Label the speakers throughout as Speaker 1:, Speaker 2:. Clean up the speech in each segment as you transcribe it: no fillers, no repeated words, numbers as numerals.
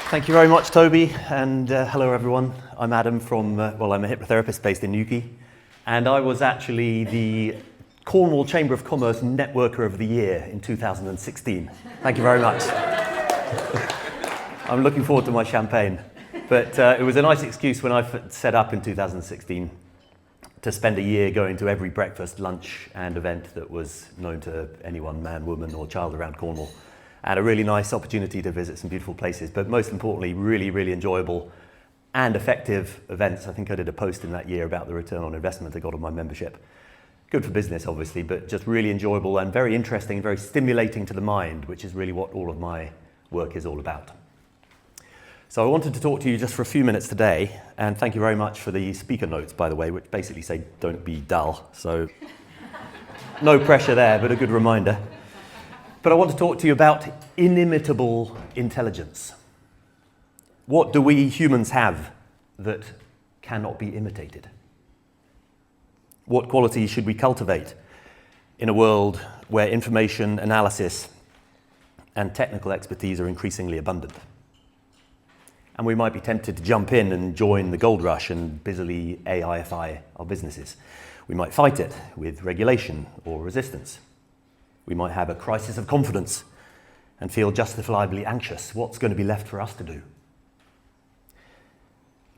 Speaker 1: Thank you very much, Toby, and hello everyone. I'm Adam from, I'm a hypnotherapist based in Newquay, and I was actually the Cornwall Chamber of Commerce Networker of the Year in 2016. Thank you very much. I'm looking forward to my champagne. But it was a nice excuse when I set up in 2016 to spend a year going to every breakfast, lunch and event that was known to anyone, man, woman or child around Cornwall. And a really nice opportunity to visit some beautiful places, but most importantly, really, really enjoyable and effective events. I think I did a post in that year about the return on investment I got on my membership. Good for business, obviously, but just really enjoyable and very interesting, very stimulating to the mind, which is really what all of my work is all about. So I wanted to talk to you just for a few minutes today, and thank you very much for the speaker notes, by the way, which basically say don't be dull. So no pressure there, but a good reminder. But I want to talk to you about inimitable intelligence. What do we humans have that cannot be imitated? What qualities should we cultivate in a world where information analysis and technical expertise are increasingly abundant? And we might be tempted to jump in and join the gold rush and busily AIify our businesses. We might fight it with regulation or resistance. We might have a crisis of confidence and feel justifiably anxious. What's going to be left for us to do?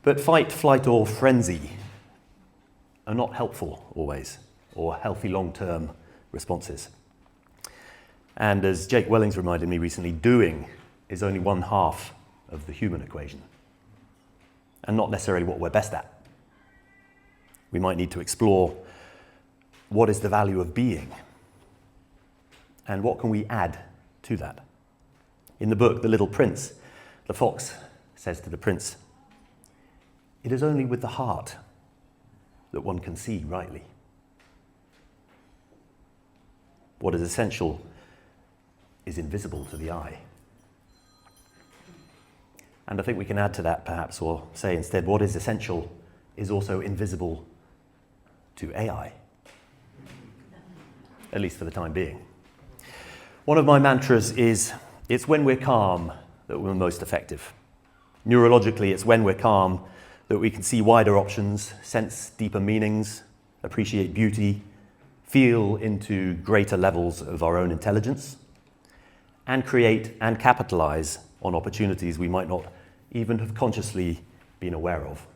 Speaker 1: But fight, flight, or frenzy are not helpful always, or healthy long-term responses. And as Jake Wellings reminded me recently, doing is only one half of the human equation, and not necessarily what we're best at. We might need to explore what is the value of being, and what can we add to that? In the book, The Little Prince, the fox says to the prince, "It is only with the heart that one can see rightly." What is essential is invisible to the eye. And I think we can add to that perhaps, or say instead, what is essential is also invisible to AI, at least for the time being. One of my mantras is, it's when we're calm that we're most effective. Neurologically, it's when we're calm that we can see wider options, sense deeper meanings, appreciate beauty, feel into greater levels of our own intelligence, and create and capitalize on opportunities we might not even have consciously been aware of.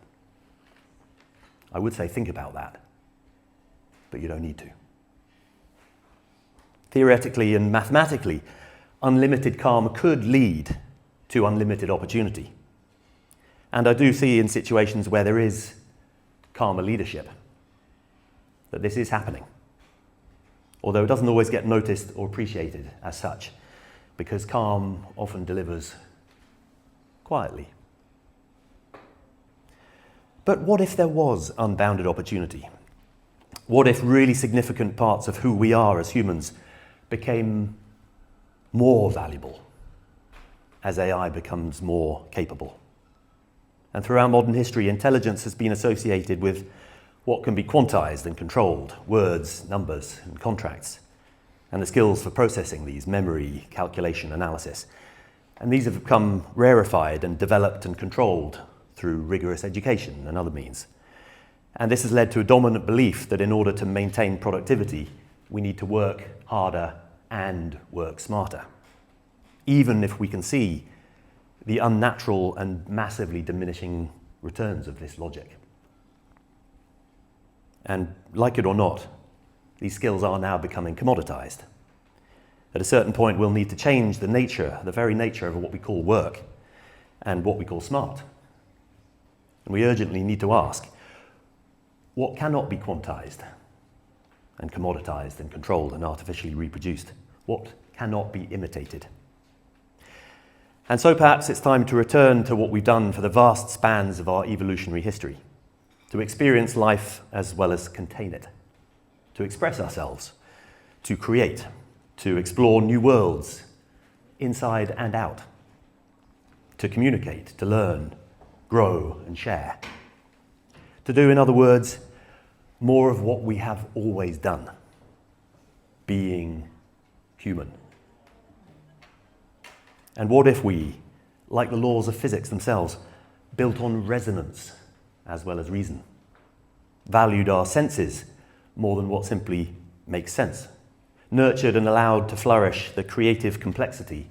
Speaker 1: I would say think about that, but you don't need to. Theoretically and mathematically, unlimited calm could lead to unlimited opportunity. And I do see in situations where there is calmer leadership that this is happening, although it doesn't always get noticed or appreciated as such, because calm often delivers quietly. But what if there was unbounded opportunity? What if really significant parts of who we are as humans became more valuable as AI becomes more capable? And throughout modern history, intelligence has been associated with what can be quantized and controlled, words, numbers, and contracts, and the skills for processing these, memory, calculation, analysis. And these have become rarefied and developed and controlled through rigorous education and other means. And this has led to a dominant belief that in order to maintain productivity, we need to work harder and work smarter, even if we can see the unnatural and massively diminishing returns of this logic. And like it or not, these skills are now becoming commoditized. At a certain point, we'll need to change the nature, the very nature of what we call work and what we call smart. And we urgently need to ask, what cannot be quantized and commoditized and controlled and artificially reproduced? What cannot be imitated? And so perhaps it's time to return to what we've done for the vast spans of our evolutionary history, to experience life as well as contain it, to express ourselves, to create, to explore new worlds, inside and out, to communicate, to learn, grow and share. To do, in other words, more of what we have always done, being human. And what if we like the laws of physics themselves, built on resonance as well as reason, valued our senses more than what simply makes sense, nurtured and allowed to flourish the creative complexity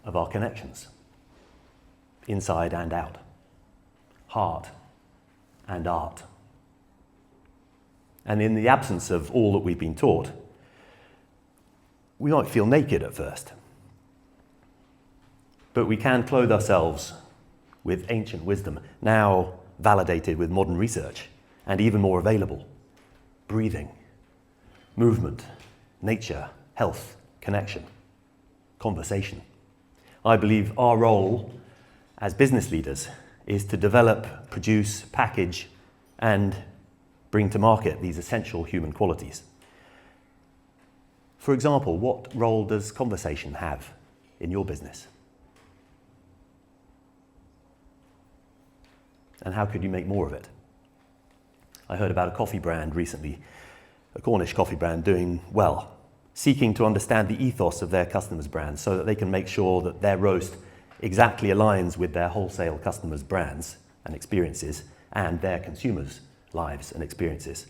Speaker 1: of our connections, inside and out, heart and art. And in the absence of all that we've been taught, we might feel naked at first. But we can clothe ourselves with ancient wisdom, now validated with modern research, and even more available. Breathing, movement, nature, health, connection, conversation. I believe our role as business leaders is to develop, produce, package, and bring to market these essential human qualities. For example, what role does conversation have in your business? And how could you make more of it? I heard about a coffee brand recently, a Cornish coffee brand doing well, seeking to understand the ethos of their customers' brands so that they can make sure that their roast exactly aligns with their wholesale customers' brands and experiences and their consumers' lives and experiences.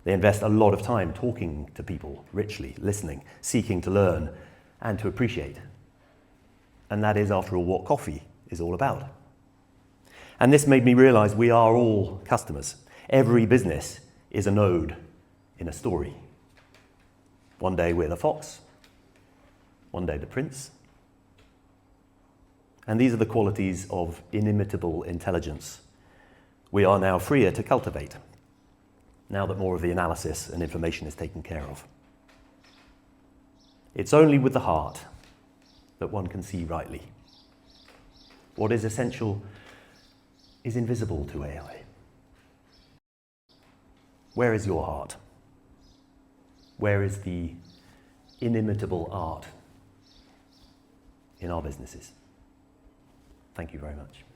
Speaker 1: They invest a lot of time talking to people richly, listening, seeking to learn and to appreciate. And that is, after all, what coffee is all about. And this made me realize we are all customers. Every business is a node in a story. One day we're the fox, one day the prince. And these are the qualities of inimitable intelligence we are now freer to cultivate, now that more of the analysis and information is taken care of. It's only with the heart that one can see rightly. What is essential is invisible to AI. Where is your heart? Where is the inimitable art in our businesses? Thank you very much.